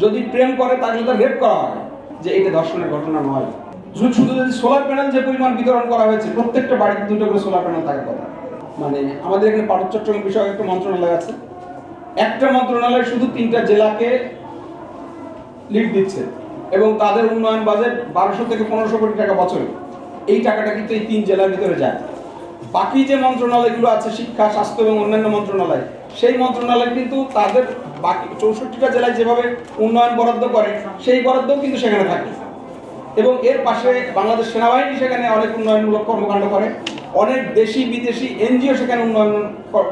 যদি প্রেম করে তাহলে তার রেপ করা হয়, যে এটা ধর্ষণের ঘটনা নয়। শুধু যদি সোলার প্যানেল যে পরিমাণ বিতরণ করা হয়েছে, প্রত্যেকটা বাড়িতে 2টা করে সোলার প্যানেল থাকার কথা। মানে আমাদের এখানে পাটক চট্টগ্রাম বিষয়ক একটা মন্ত্রণালয় আছে, একটা মন্ত্রণালয় শুধু 3টা জেলাকে লিড দিচ্ছে এবং তাদের উন্নয়ন বাজেট 1200 থেকে 1500 কোটি টাকা বছরে। এই টাকাটা কিন্তু এই 3 জেলার ভিতরে যায়। বাকি যে মন্ত্রণালয়গুলো আছে, শিক্ষা, স্বাস্থ্য এবং অন্যান্য মন্ত্রণালয়, সেই মন্ত্রণালয় কিন্তু তাদের বাকি 64টা জেলায় যেভাবে উন্নয়ন বরাদ্দ করে, সেই বরাদ্দও কিন্তু সেখানে থাকে। এবং এর পাশে বাংলাদেশ সেনাবাহিনী সেখানে অনেক উন্নয়নমূলক কর্মকাণ্ড করে, অনেক দেশি বিদেশি এনজিও সেখানে উন্নয়ন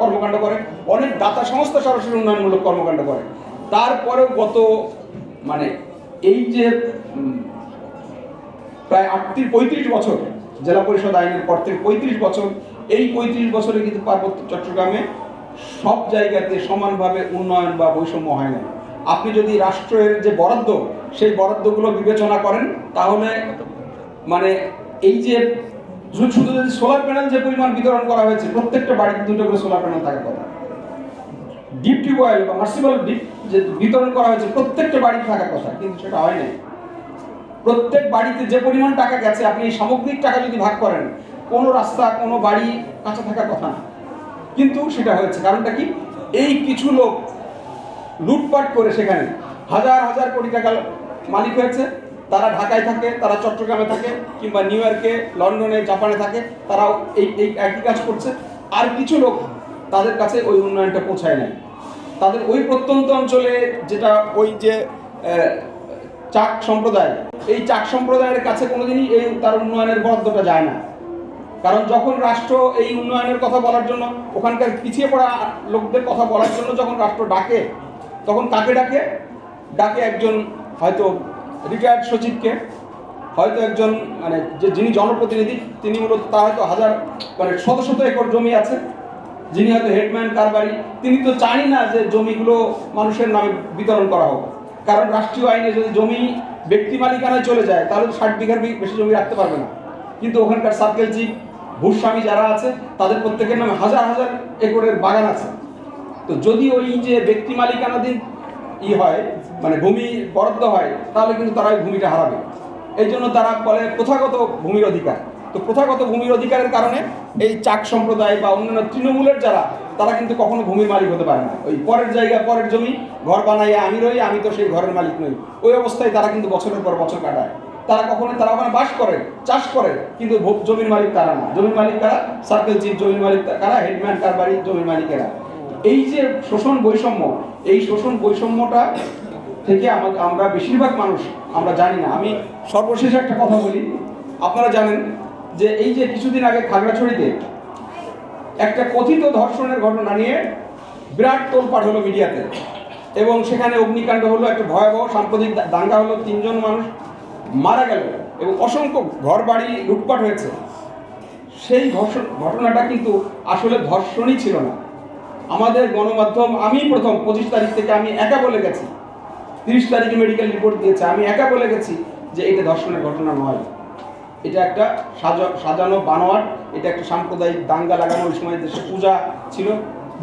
কর্মকাণ্ড করে, অনেক দাতা সংস্থা সরাসরি উন্নয়নমূলক কর্মকাণ্ড করে। তারপরেও গত মানে এই যে প্রায় 35 বছর জেলা পরিষদ আইনের পর থেকে 35 বছর, এই 35 বছরে কিন্তু পার্বত্য চট্টগ্রামে সব জায়গাতে সমানভাবে উন্নয়ন বা বৈষম্য হয় না। আপনি যদি রাষ্ট্রের যে বরাদ্দ, সেই বরাদ্দগুলো বিবেচনা করেন, তাহলে মানে এই যে শুধু যদি সোলার প্যানেল যে পরিমাণ বিতরণ করা হয়েছে, প্রত্যেকটা বাড়িতে 2টা করে সোলার প্যানেল থাকার কথা। ডিপ টিউবওয়েল বা মার্সিবল ডিপ যে বিতরণ করা হয়েছে, প্রত্যেকটা বাড়িতে থাকার কথা, কিন্তু সেটা হয় নাই। প্রত্যেক বাড়িতে যে পরিমাণ টাকা গেছে, আপনি এই সামগ্রিক টাকা যদি ভাগ করেন, কোনো রাস্তা, কোনো বাড়ি কাঁচা থাকার কথা না, কিন্তু সেটা হয়েছে। কারণটা কি? এই কিছু লোক লুটপাট করে সেখানে হাজার হাজার কোটি টাকা মালিক হয়েছে। তারা ঢাকায় থাকে, তারা চট্টগ্রামে থাকে, কিংবা নিউ ইয়র্কে, লন্ডনে, জাপানে থাকে, তারাও এই একই কাজ করছে। আর কিছু লোক, তাদের কাছে ওই উন্নয়নটা পৌঁছায় নাই। তাদের ওই প্রত্যন্ত অঞ্চলে, যেটা ওই যে চাক সম্প্রদায়, এই চাক সম্প্রদায়ের কাছে কোনোদিনই এই তার উন্নয়নের বরাদ্দটা যায় না। কারণ যখন রাষ্ট্র এই উন্নয়নের কথা বলার জন্য, ওখানকার পিছিয়ে পড়া লোকদের কথা বলার জন্য যখন রাষ্ট্র ডাকে, তখন কাকে ডাকে? ডাকে একজন হয়তো রিটায়ার্ড সচিবকে, হয়তো একজন মানে যিনি জনপ্রতিনিধি, তিনি মূলত তার হয়তো শত শত একর জমি আছে, যিনি হয়তো হেডম্যান কারবারি, তিনি তো জানি না যে জমিগুলো মানুষের নামে বিতরণ করা হোক। কারণ রাষ্ট্রীয় আইনে যদি জমি ব্যক্তি মালিকানায় চলে যায়, তাহলে 60 বিঘার বেশি জমি রাখতে পারবে না। কিন্তু ওখানকার সার্কেল চিফ, ভূস্বামী যারা আছে, তাদের প্রত্যেকের নামে হাজার হাজার একরের বাগান আছে। তো যদি ওই যে ব্যক্তি মালিকানাধীন হয়, মানে ভূমি বরাদ্দ হয়, তাহলে কিন্তু তারা ওই ভূমিটা হারাবে। এই জন্য তারা বলে প্রথাগত ভূমির অধিকার। তো প্রথাগত ভূমির অধিকারের কারণে এই চাক সম্প্রদায় বা অন্যান্য তৃণমূলের যারা, তারা কিন্তু কখনো ভূমির মালিক হতে পারে না। ওই পরের জায়গা, পরের জমি, ঘর বানাইয়া আমি রই, আমি তো সেই ঘরের মালিক নই, ওই অবস্থায় তারা কিন্তু বছরের পর বছর কাটায়। তারা ওখানে বাস করে, চাষ করে, কিন্তু জমির মালিক তারা না। জমির মালিক কারা? Circle chief. জমির মালিক কারা? হেডম্যান কারবারি, জমির মালিকেরা। এই যে শোষণ বৈষম্য, এই শোষণ বৈষম্যটা থেকে আমরা বেশিরভাগ মানুষ আমরা জানি না। আমি সর্বশেষে একটা কথা বলি। আপনারা জানেন যে এই যে কিছুদিন আগে খাগড়াছড়িতে একটা কথিত ধর্ষণের ঘটনা নিয়ে বিরাট তোলপাড় হলো মিডিয়াতে, এবং সেখানে অগ্নিকাণ্ড হলো, একটা ভয়াবহ সাম্প্রদায়িক দাঙ্গা হলো, 3 জন মানুষ মারা গেল এবং অসংখ্য ঘর বাড়ি লুটপাট হয়েছে। সেই ঘটনাটা কিন্তু আসলে ধর্ষণই ছিল না। আমাদের গণমাধ্যম, আমি প্রথম 25 তারিখ থেকে আমি একা বলে গেছি, 30 তারিখে মেডিকেল রিপোর্ট দিয়েছে, আমি একা বলে গেছি যে এটা ধর্ষণের ঘটনা নয়, এটা একটা সাজানো বানোয়াট, এটা একটা সাম্প্রদায়িক দাঙ্গা লাগানো। ওই সময় দেশে পূজা ছিল,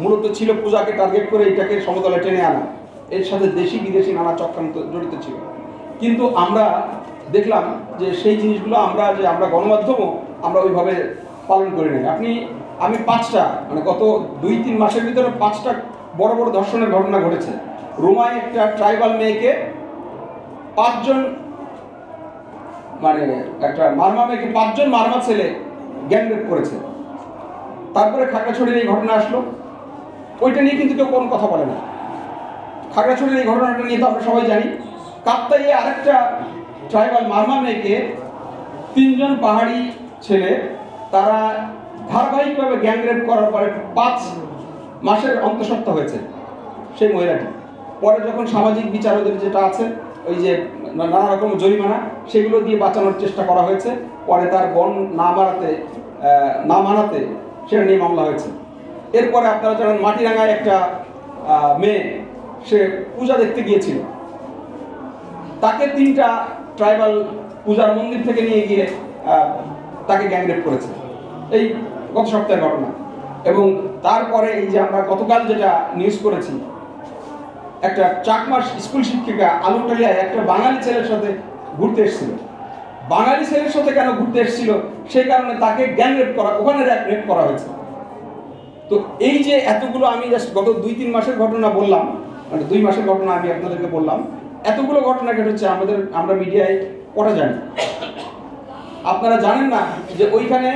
মূলত ছিল পূজাকে টার্গেট করে এটাকে সমতলে টেনে আনা। এর সাথে দেশি বিদেশি নানা চক্রান্ত জড়িত ছিল। কিন্তু আমরা দেখলাম যে সেই জিনিসগুলো আমরা গণমাধ্যমও আমরা ওইভাবে পালন করি নাই। আমি 5টা মানে গত 2-3 মাসের ভিতরে 5টা বড় বড় ধর্ষণের ঘটনা ঘটেছে। রোমায় একটা ট্রাইবাল মেয়েকে 5 জন, মানে একটা মারমা মেয়েকে 5 জন মারমা ছেলে গ্যাংরেপ করেছে। তারপরে খাগড়াছড়ির এই ঘটনা আসলো, ওইটা নিয়ে কিন্তু কেউ কোনো কথা বলে না। খাগড়াছড়ির এই ঘটনাটা নিয়ে তো আমরা সবাই জানি। কাপ্তাইয়ে আরেকটা ট্রাইবাল মারমা মেয়েকে 3 জন পাহাড়ি ছেলে, তারা ধারাবাহিকভাবে গ্যাংরেপ করার পরে 5 মাসের অন্তঃসত্ত্বা হয়েছে সেই মহিলাটি। পরে যখন সামাজিক বিচার ওদের যেটা আছে, ওই যে নানা রকম জরিমানা, সেগুলো দিয়ে বাঁচানোর চেষ্টা করা হয়েছে। পরে তার বোন না মানাতে সেটা নিয়ে মামলা হয়েছে। এরপরে আপনারা জানেন মাটিরাঙ্গায় একটা মেয়ে, সে পূজা দেখতে গিয়েছিল, তাকে 3টা ট্রাইবাল পূজার মন্দির থেকে নিয়ে গিয়ে তাকে গ্যাংরেপ করেছে। এই গত সপ্তাহের ঘটনা। এবং তারপরে এই যে আমরা গতকাল যেটা নিউজ করেছি, একটা চাকমা স্কুল শিক্ষিকা আলুটালিয়ায় একটা বাঙালি ছেলের সাথে ঘুরতে এসেছিল। বাঙালি ছেলের সাথে কেন ঘুরতে এসেছিল, সেই কারণে তাকে গ্যাং রেপ করা, ওখানে রেপ করা হয়েছে। তো এই যে এতগুলো আমি গত 2-3 মাসের ঘটনা বললাম, মানে 2 মাসের ঘটনা আমি আপনাদেরকে বললাম, এতগুলো ঘটনা ঘটেছে আমরা মিডিয়ায় কটা জানি। আপনারা জানেন না যে ওইখানে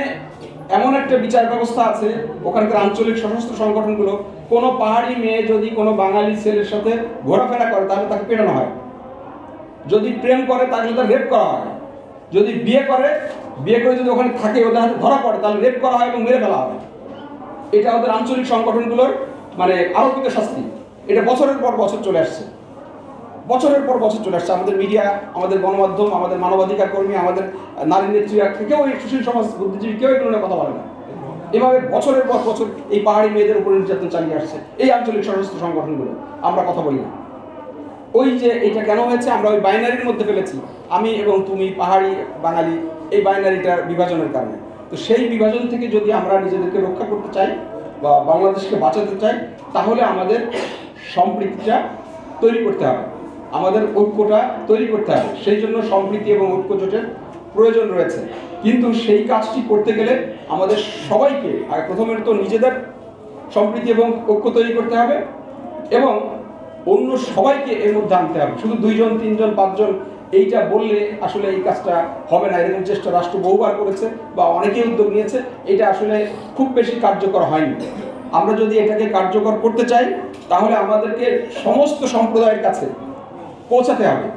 এমন একটা বিচার ব্যবস্থা আছে, ওখানকার আঞ্চলিক সশস্ত্র সংগঠনগুলো, কোনো পাহাড়ি মেয়ে যদি কোনো বাঙালি ছেলের সাথে ঘোরাফেরা করে তাহলে তাকে পেটানো হয়, যদি প্রেম করে তাহলে তার রেপ করা হয়, যদি বিয়ে করে যদি ওখানে থাকে ওদের হাতে ধরা পড়ে তাহলে রেপ করা হয় এবং মেরে ফেলা হয়। এটা ওদের আঞ্চলিক সংগঠনগুলোর মানে আরোপিত শাস্তি। এটা বছরের পর বছর চলে আসছে, বছরের পর বছর চলে আসছে। আমাদের মিডিয়া, আমাদের গণমাধ্যম, আমাদের মানবাধিকার কর্মী, আমাদের নারী নেত্রীরা, কেউ এই সুশীল সমাজ, বুদ্ধিজীবী কেউ এগুলো নিয়ে কথা বলে না। এভাবে বছরের পর বছর এই পাহাড়ি মেয়েদের উপর নির্যাতন চালিয়ে আসছে এই আঞ্চলিক সশস্ত্র সংগঠনগুলো। আমরা কথা বলি না। ওই যে এটা কেন হয়েছে, আমরা ওই বাইনারির মধ্যে ফেলেছি, আমি এবং তুমি, পাহাড়ি বাঙালি, এই বাইনারিটার বিভাজনের কারণে। তো সেই বিভাজন থেকে যদি আমরা নিজেদেরকে রক্ষা করতে চাই বা বাংলাদেশকে বাঁচাতে চাই, তাহলে আমাদের সম্প্রীতিটা তৈরি করতে হবে, আমাদের ঐক্যটা তৈরি করতে হবে। সেই জন্য সম্প্রীতি এবং ঐক্য জোটের প্রয়োজন রয়েছে। কিন্তু সেই কাজটি করতে গেলে আমাদের সবাইকে প্রথমে তো নিজেদের সম্প্রীতি এবং ঐক্য তৈরি করতে হবে এবং অন্য সবাইকে এর মধ্যে আনতে হবে। শুধু 2 জন 3 জন 5 জন এইটা বললে আসলে এই কাজটা হবে না। এরকম চেষ্টা রাষ্ট্র বহুবার করেছে বা অনেকেই উদ্যোগ নিয়েছে, এটা আসলে খুব বেশি কার্যকর হয়নি। আমরা যদি এটাকে কার্যকর করতে চাই তাহলে আমাদেরকে সমস্ত সম্প্রদায়ের কাছে পৌঁছাতে হবে।